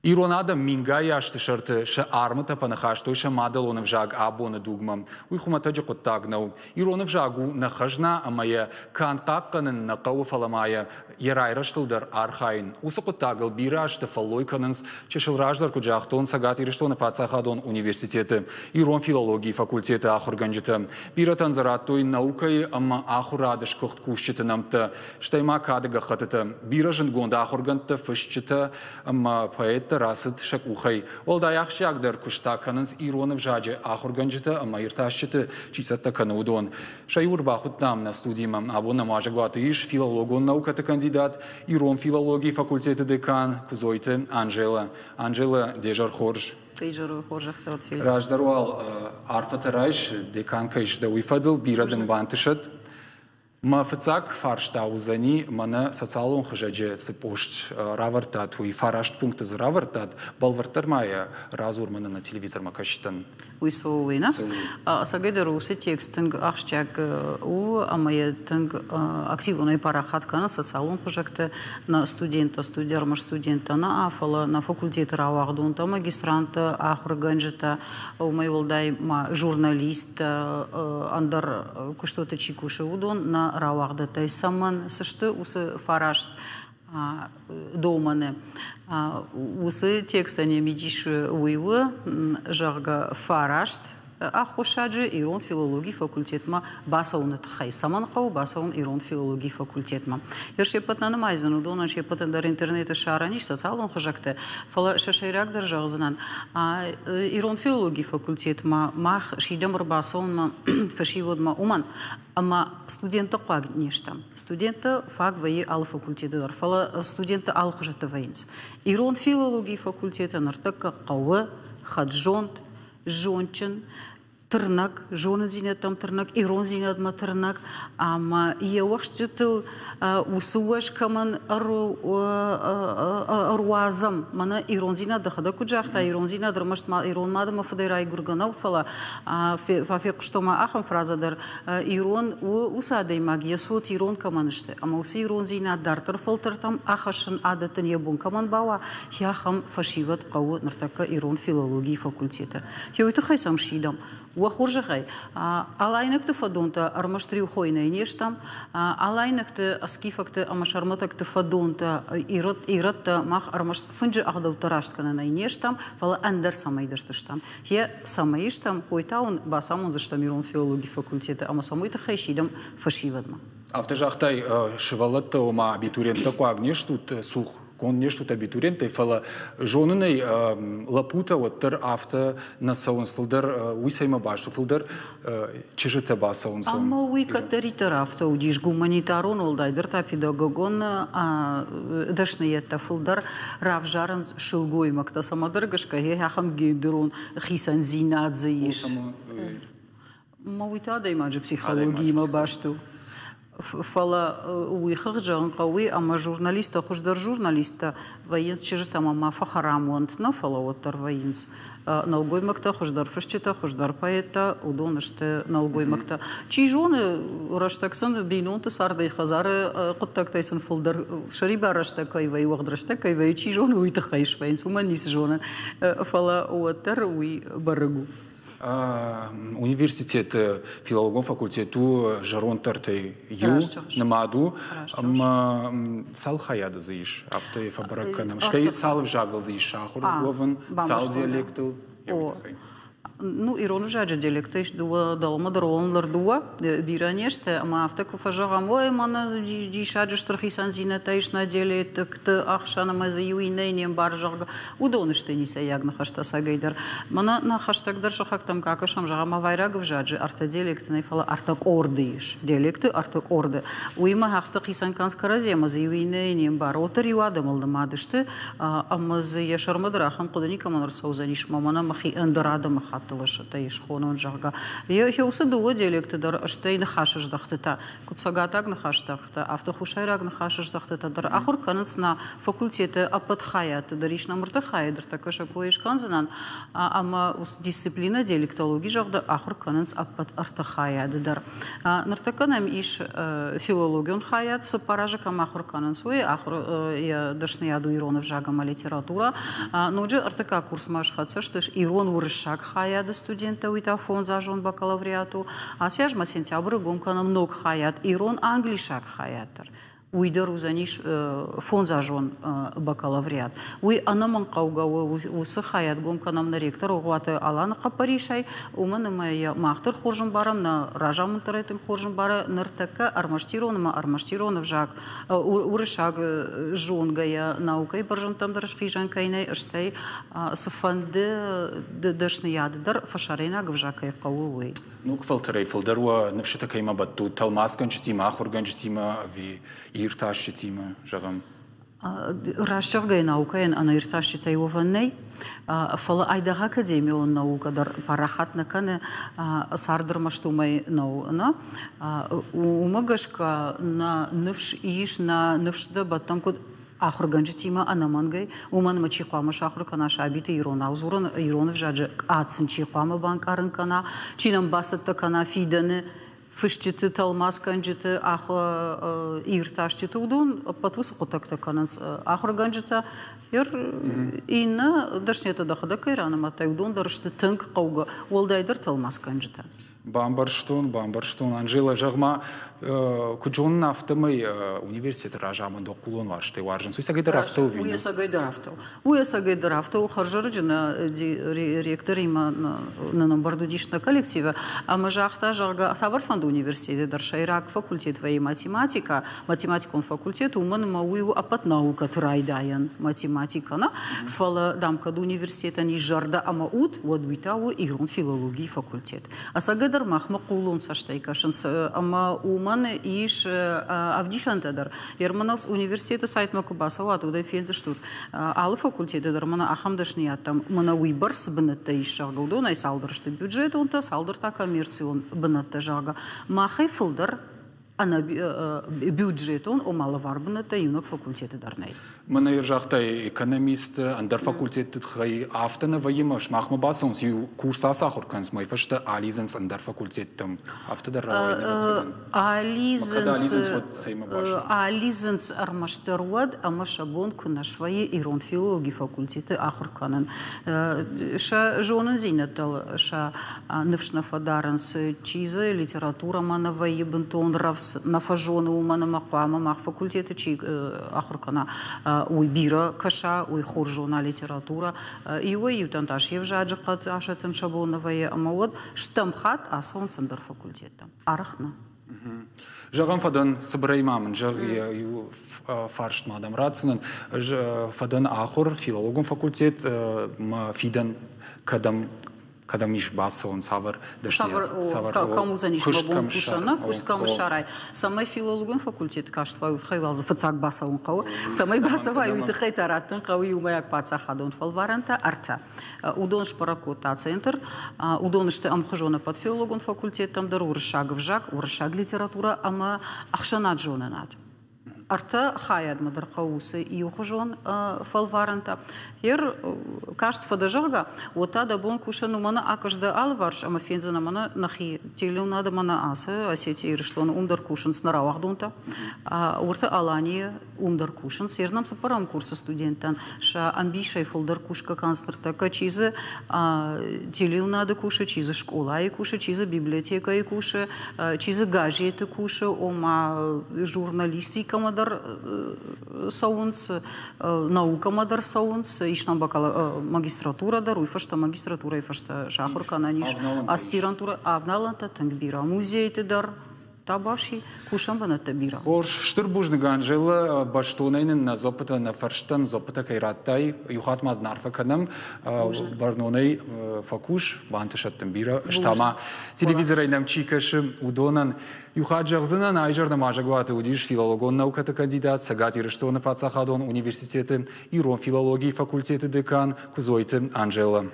Иронада мингая штышарты ша армата панахаштой ша мадалонов жаг абона дугмам. Уйхуматаджи коттагнау. Иронов жагу нахажна амая канкакканын нақау фаламая ярайраштылдар архайн. Усы коттагыл бирашты фаллойканынс чешылраждар куджахтон сагат ириштона пацахадон университеты. Ирон филологии факультеты ахурганжиты. Биратан зараттой наукай ама ахурадыш кохт кушчитынамты. Штайма кадыга хатыты. Биражын гонда ахурганты фышчиты ама поэт расыд шак ухай. Ол да яхшягдар куштаканыз Иронов жаджи ахурганжиты ама ирташчиты чисатта канудон. Шайур бахутнам на студиямам абона мажагватыш филологон наукаты кандидат Ирон филологии факультеты декан кузойты Анжела. Анжела дежар хорж. Раждаруал арфата райш декан кайш да уйфадыл бирадын бантышат. Ма фцак фарштаузани мана социалон хажаджи сыпошт равартат уй фарашт пункты за равартат балвартар мая разур мана на телевизор макашитан. Уйсовина. Сагайда руси текстинг ахштяг у амаятинг активный парахат кана социалон хажакты на студента студиармаш студента на афала на факультет равагдунта магистранта ахурганжита у майволдай ма журналист андар куштоты чикуши удон на равагда тай саман сышты усы фарашт доманы усы текстане медиш уйвы жарга фарашт ахушаджи Ирон филологии факультетма басауны тхай саман қау басаун Ирон филологии факультетма. Ершепатна намайзану донан шепатандар интернета шараниш социалон хажакты фала шашайрагдар жағзынан Ирон филологии факультетма мах шидамыр басаунма фашиводма уман ама студенты қуаг нештам. Студенты фак вайы ал факультетыдар. Фала студенты ал хажаты вайынс. Ирон филологии факультеты нартыка қауы хаджонт жончын тырнак, жонын зинетам тырнак, Ирон зинетма тырнак, ама еуақшчыты усуаш каман аруазам, мана Ирон зинет дахада куджахта, Ирон зинет дырмашт Ирон мадама фадайрай гурганау фала, фафек штома ахам фразадар, Ирон усадей магия сот Ирон каманышты, ама усы Ирон зинет дартыр фалтыртам, ахашын адатын ебун каман бауа, яхам фашиват қауы нартака Ирон филологии факультеты. Хеуйты хайсам шидам. Уахуржахай, алайнакты фадонта армаштрию хойна нештам, алайнакты аскифакты амашарматакты фадонта иратта мах армаш фунджи ахдалтарашткана нештам, фала андер самайдыртыштам. Хе самайштам хойтаун басамун заштам Ирон филологии факультеты, ама самойта хайшидам фашивадма. Автожахтай шивалатта ома абитуриентта куагнештут сух. Он нечто абитуриенты фала жонный лапута вот тер авто на саунсфилдер уйсайма башту филдер чижете басаунсом. Ама уй катеритер авто удиш гуманитарон олдайдер та педагогон дашниетта филдер равжаран шилгой макта самадер гашка яхам гейдерон хисан зинадзеиш. Мауита даймаджи психологии ма башту. Фала уйхахджан қауи, ама журналиста, хуждар журналиста, воен чижит ама фахарамуант на фала оттар военс. Налгой макта, хуждар фашчита, хуждар поэта, удонышты налгой макта. Чий жоны раштаксан бейнонты сардай хазары құттактайсан фылдар шариба раштакай вай уағдраштакай вай чий жоны уйтахайш военс. Уманис жоны фала оттар уй барагу. Университет филологон факультету жаронтартай ю намаду сал хаяда заиш авто фабраканам штай сал жагал заиш шахурован сал диалектл. Ну, Ирон жаджи диалектыш дуа далма дароланлар дуа биранеште, ама автаку фажагам ой мана дишаджи штрахисан зинатайш на диалектыкты ахшана мазы юинейнем баржага удонышты ниса ягна хашта сагайдар. Мана на хаштагдар шахактам какашам жагама вайрагов жаджи арта диалекты найфала артак ордыш. Диалекты артак орды. Уйма хафтак исан канскаразе мазы юинейнем бар. Отыр юадам алдамадышты, амазы яшармадрахам кудани каманар саузаниш мамана махи эндорада махат. артылыш тайш хонон жага. Я хеусы дуо диалекты дар штей нахашыш дахтыта. Кутсагатаг нахаш дахта, автохушайраг нахашыш дахтыта дар ахур канац на факультеты апатхаят дариш намыртахай дар такаша поиш канзанан, ама дисциплина диалектологии жагда ахур канац апат артахаят дар. Нартаканам иш филологион хаят сапаража кам ахур канац уи ахур я дашны яду иронов жагама литература. Но же артака курс маш хацаштыш ирон урышак хаят студента уита фон зажон бакалавриату, а сяж ма сентябрь гомкана много хаят ирон англишак хаятар. Уйдер узаниш фон зажон бакалавриат. Уй анаман каугауы усы хаят гомканам на ректор угуаты аланы капаришай, уманы моя махтыр хоржын барам на ражамын тарайтын хоржын бары ныртака армаштиронов жак урышак жонгая наукай баржын тамдырыш хижан кайнай ыштай сыфанды дышны ядыдар фашарена гвжакай кауы. Ну, квалтерей филдеруа невшита кайма батту талмас ганчтима, ахур ганчтима, ви ирташчтима, жагам. Рашчаргай наукаен ана ирташчитай ованней, фала айдага академион наука дар парахат накане сардыр маштумай науна, умагашка на невш иш на невшда баттам код ахур ганчтима анамангай, уман мачиқама шахур кана шабиты ирона узуран иронов жаджа ацын чиқама банкарын кана, чинам басатта кана фиданы фышчиты талмас ганчты аху ирташчиты удун патвыс котакта кананс ахур ганчта ер инна дашнета дахада кайрана матай удун дарышты тынк кауга олдайдыр талмас ганчта. Бамбарштун, Анжела жагма куджон нафтамай университет ражамын докулон var штей варжын. Суйса гайдар автау вин. Уяса гайдар автау харжарыжына ректор има на номбарду дишна коллектива, а мы жахта жага саварфанду университете даршайрак факультет вей математикон факультет уман мауи апат наука трайдаян математика на фала дамка до университета ни жарда ама ут водвитау ирон филологии факультет. Асагайдар махма кулун саштайкашын ама уман иш авдишантадар. Ерманавс университета сайт макубасава атуда фензы штут. Алы факультеты дар мана ахамдашни аттам мана уйбарс бынатта иш жагылды. Най салдырышты бюджет онта салдырта коммерцион бынатта жага. Махай фылдар ана бюджетон омалавар бынатта юнок факультеты дарнай. Мана ержахтай экономист андер факультет хай автана ваимаш махма басонс ю курса сахур канс мой фашта ализенс андер факультеттам автодар ализенс армаштеруад амашабон кунашваи ирон филологии факультеты ахур канан ша жонан зинатал ша невшнафадаранс чиза литература манаваи бентон равс нафажоны умана мақама мах факультеты чи ахур кана уй бира каша, уй хоржона литература, и уй ютанташ евжаджикат ашатан шабоновая, ама вот штамхат асон цендер факультета. Арахна. Жагам фадан собраймамын, жаг ю фаршт мадам рацинан, фадан ахур филологом факультет, фидан кадам иш басон савар савар кому заниш мабон кушана кушт кому шарай самай филологон факультет каштвай хайвал фацак басон кау самай басавай уйты хайтараттан кау юмаяк паца хадон фалваранта арта удон шпаракота центр удон шты амхажона под филологон факультетом дар уршаг литература ама ахшанат жонанат арта хаяд мадар каусы и ухожон фалваранта. Ер кашт фадажага ота да бон кушану мана акажда алварш ама фензана мана нахи телю надо мана асы асети ирштон умдар кушан снаравах дунта урта алани умдар кушан сернам сапарам курса студентан ша амбишай фолдар кушка канцлерта качизы телю надо куша чизы школа и куша чизы библиотека и куша чизы газеты куша ома журналистика мадар саунс наука мадар саунс ишнам бакала магистратура дар уйфашта магистратура уйфашта шахур кананиш аспирантура авналанта тангбира музейте дар табаши кушам баната бира. Хош штурбужны ганжела баштонайнын на зопыта на фарштан зопыта кайраттай юхат мад нарфа канам барнонай факуш бантышаттым бира штама телевизорайнам чикашым удонан юхат жагзынан айжарда мажагуаты удиш филологон науката кандидат сагати рештона пацахадон университеты ирон филологии факультеты декан кузойты Анжела.